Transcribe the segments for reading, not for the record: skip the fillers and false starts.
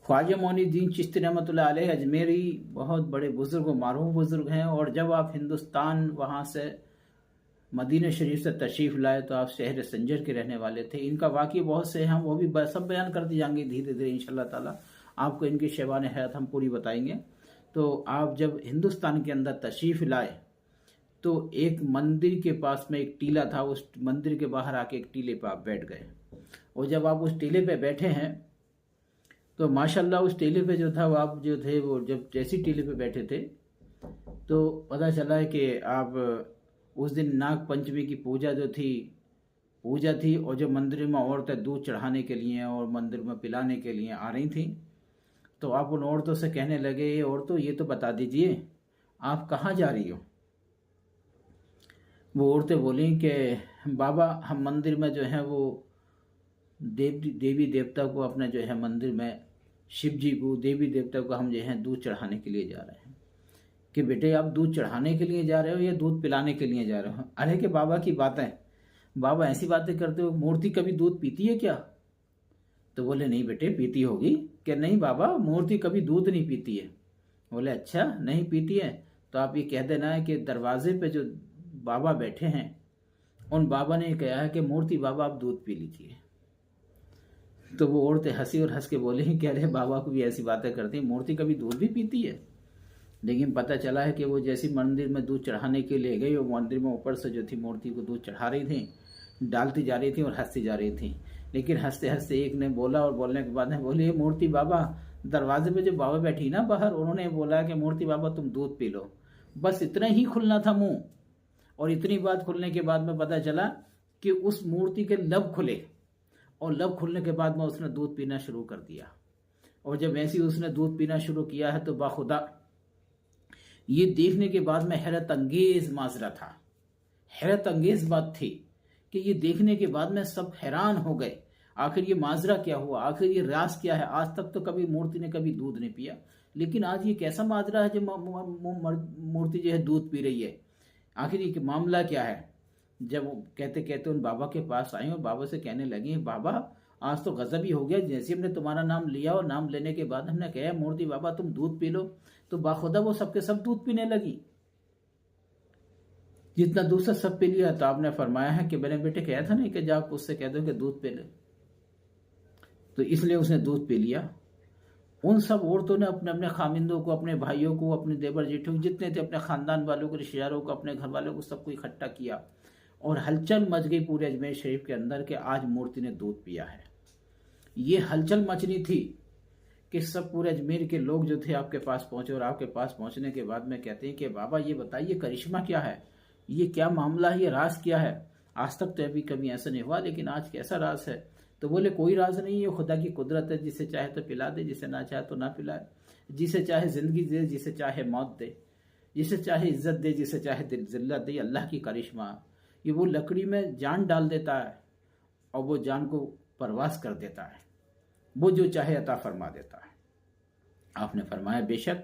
ख्वाजा मोइनुद्दीन चिश्ती रहमतुल्लाह अलैह अजमेरी बहुत बड़े बुजुर्ग, मारूफ बुजुर्ग हैं। और जब आप हिंदुस्तान वहाँ से मदीना शरीफ से तशरीफ़ लाए तो आप शहर संजर के रहने वाले थे। इनका वाक़ई बहुत से हैं, वो भी सब बयान कर दी जाएंगे धीरे धीरे इंशाल्लाह ताला। आपको इनकी शबान हयात हम पूरी बताएंगे। तो आप जब हिंदुस्तान के अंदर तशरीफ़ लाए तो एक मंदिर के पास में एक टीला था, उस मंदिर के बाहर आके एक टीले पर आप बैठ गए। और जब आप उस टीले पे बैठे हैं तो माशाल्लाह उस टीले पे जो था वो आप जो थे वो जब जैसी टीले पे बैठे थे तो पता चला है कि आप उस दिन नाग पंचमी की पूजा थी और जो मंदिर में औरतें दूध चढ़ाने के लिए और मंदिर में पिलाने के लिए आ रही थी। तो आप उन औरतों से कहने लगे, ये औरतों ये तो बता दीजिए आप कहाँ जा रही हो। वो औरतें बोली कि बाबा हम मंदिर में जो है वो देवी देवता को अपने जो है मंदिर में शिव जी को देवी देवता को हम जो है दूध चढ़ाने के लिए जा रहे हैं। कि बेटे आप दूध चढ़ाने के लिए जा रहे हो या दूध पिलाने के लिए जा रहे हो। अरे कि बाबा की बातें, बाबा ऐसी बातें करते हो, मूर्ति कभी दूध पीती है क्या। तो बोले नहीं बेटे पीती होगी। कि नहीं बाबा मूर्ति कभी दूध नहीं पीती है। बोले अच्छा नहीं पीती है तो आप ये कह देना है कि दरवाजे पे जो बाबा बैठे हैं उन बाबा ने कहा है कि मूर्ति बाबा आप दूध पी लीजिए। तो वो औरतें हंसी और हंस के बोले कि अरे बाबा को भी ऐसी बातें करती है, मूर्ति कभी दूध भी पीती है। लेकिन पता चला है कि वो जैसी मंदिर में दूध चढ़ाने के लिए गई, वो मंदिर में ऊपर से जो थी मूर्ति को दूध चढ़ा रही थी, डालती जा रही थी और हंसती जा रही थी। लेकिन हंसते हंसते एक ने बोला और बोलने के बाद में बोली मूर्ति बाबा, दरवाजे पे जो बाबा बैठी ना बाहर, उन्होंने बोला कि मूर्ति बाबा तुम दूध पी लो। बस इतना ही खुलना था मुंह। और इतनी बात खुलने के बाद में पता चला कि उस मूर्ति के लब खुले और लब खुलने के बाद में उसने दूध पीना शुरू कर दिया। और जब ऐसी उसने दूध पीना शुरू किया है तो बाखुदा ये देखने के बाद में हैरत अंगेज माजरा था, हैरत अंगेज बात थी कि ये देखने के बाद में सब हैरान हो गए आखिर ये माजरा क्या हुआ, आखिर ये राज क्या है। आज तक तो कभी मूर्ति ने कभी दूध नहीं पिया, लेकिन आज ये कैसा माजरा है जो मूर्ति जो है दूध पी रही है। आखिर ये मामला क्या है। जब कहते कहते उन बाबा के पास आए और बाबा से कहने लगे बाबा आज तो गजब ही हो गया, जैसे हमने तुम्हारा नाम लिया और नाम लेने के बाद हमने कहा मूर्ति बाबा तुम दूध पी लो, तो बाखुदा वो सबके सब दूध पीने लगी। जितना दूसरा सब पी लिया। तो आपने फरमाया है कि मैंने बेटे कहा था नहीं कि जाओ उससे कह दो कि दूध पी ले। तो इसलिए उसने दूध पी लिया। उन सब औरतों ने अपने अपने खामिंदों को, अपने भाइयों को, अपने देवर जेठों जितने थे, अपने खानदान वालों को, रिश्तेदारों को, अपने घर वालों को, सबको इकट्ठा किया और हलचल मच गई पूरे अजमेर शरीफ के अंदर कि आज मूर्ति ने दूध पिया है। ये हलचल मचनी थी कि सब पूरे अजमेर के लोग जो थे आपके पास पहुंचे और आपके पास पहुंचने के बाद में कहते हैं कि बाबा ये बताइए करिश्मा क्या है, ये क्या मामला है, ये राज क्या है। आज तक तो अभी कभी ऐसा नहीं हुआ, लेकिन आज कैसा राज है। तो बोले कोई राज नहीं है, खुदा की कुदरत है, जिसे चाहे तो पिला दे, जिसे ना चाहे तो ना पिलाए, जिसे चाहे जिंदगी दे, जिसे चाहे मौत दे, जिसे चाहे इज्जत दे, जिसे चाहे जिल्लत दे। अल्लाह की करिश्मा। ये वो लकड़ी में जान डाल देता है और वो जान को परवास कर देता है, वो जो चाहे अता फरमा देता है। आपने फरमाया बेशक,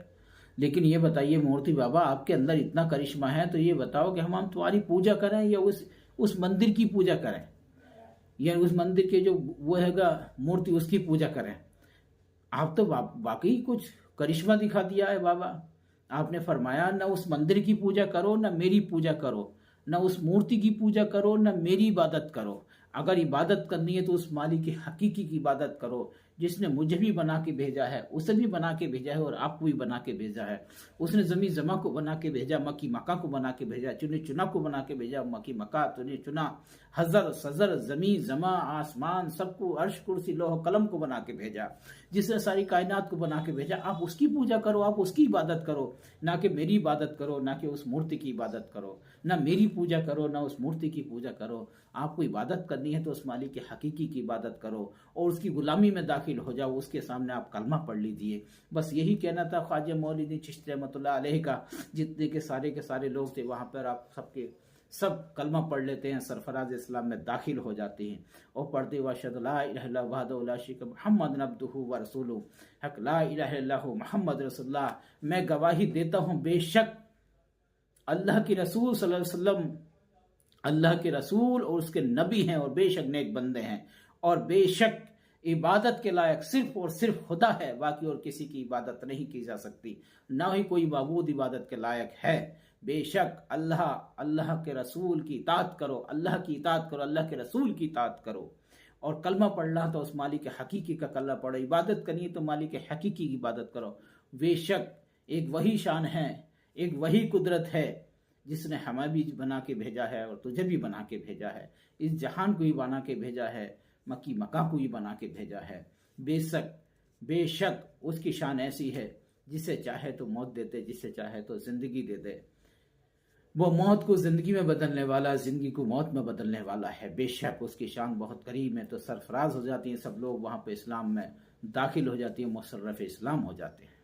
लेकिन ये बताइए मूर्ति बाबा आपके अंदर इतना करिश्मा है तो ये बताओ कि हम तुम्हारी पूजा करें या उस मंदिर की पूजा करें, या उस मंदिर के जो वो हैगा मूर्ति उसकी पूजा करें। आप तो वाकई कुछ करिश्मा दिखा दिया है बाबा। आपने फरमाया न उस मंदिर की पूजा करो न मेरी पूजा करो, न उस मूर्ति की पूजा करो न मेरी इबादत करो। अगर इबादत करनी है तो उस मालिक की हकीकी की इबादत करो जिसने मुझे भी बना के भेजा है, उसे भी बना के भेजा है और आपको भी बना के भेजा है। उसने जमी जमा को बना के भेजा, मक्की मक्का को बना के भेजा, चुनी चुना को बना के भेजा, मक्की मक्का चुनी चुना, हजर सजर जमी जमा आसमान सबको, अर्श कुर्सी लोह कलम को बना के भेजा, जिसने सारी कायनात को बना के भेजा। आप उसकी पूजा करो, आप उसकी इबादत करो, ना कि मेरी इबादत करो, ना कि उस मूर्ति की इबादत करो। ना मेरी पूजा करो ना उस मूर्ति की पूजा करो। आपको इबादत करनी है तो उस मालिक के हकीकी की इबादत करो और उसकी गुलामी में दाखिल हो जाओ। उसके सामने आप कलमा पढ़ लीजिए। बस यही कहना था ख्वाजा मोइनुद्दीन चिश्ती रहमतुल्लाह अलैह का। जितने के सारे लोग थे वहां पर आप सबके सब कलमा पढ़ लेते हैं, सरफराज इस्लाम में दाखिल हो जाते हैं और पढ़ते हुआ अशहदु ला इलाहा इल्लल्लाह वहदहु ला शरीका लहू मुहम्मदुन अब्दुहु व रसूलुहु हक ला इलाहा इल्लल्लाहु मुहम्मद रसूलुल्लाह। मैं गवाही देता हूं बेशक अल्लाह के रसूल सल्लल्लाहु अलैहि वसल्लम अल्लाह के रसूल और उसके नबी हैं और बेशक नेक बंदे हैं और बेशक इबादत के लायक सिर्फ और सिर्फ खुदा है, बाकी और किसी की इबादत नहीं की जा सकती, ना ही कोई माबूद इबादत के लायक है। बेशक अल्लाह, अल्लाह के रसूल की इताअत करो, अल्लाह की इताअत करो, अल्लाह के रसूल की इताअत करो। और कलमा पढ़ना तो उस मालिक हकीकी का कलमा पढ़ो, इबादत करनी है तो मालिक हकीकी की इबादत करो। बेशक एक वही शान है, एक वही कुदरत है जिसने हमें भी बना के भेजा है और तुझे भी बना के भेजा है, इस जहान को भी बना के भेजा है, मक्की मक्का को भी बना के भेजा है। बेशक बेशक उसकी शान ऐसी है, जिसे चाहे तो मौत देते, जिसे चाहे तो जिंदगी दे दे। वो मौत को जिंदगी में बदलने वाला, जिंदगी को मौत में बदलने वाला है। बेशक उसकी शान बहुत करीब है, तो सरफराज हो जाती हैं सब लोग, वहां पे इस्लाम में दाखिल हो जाती है, मुशर्रफ इस्लाम हो जाते हैं।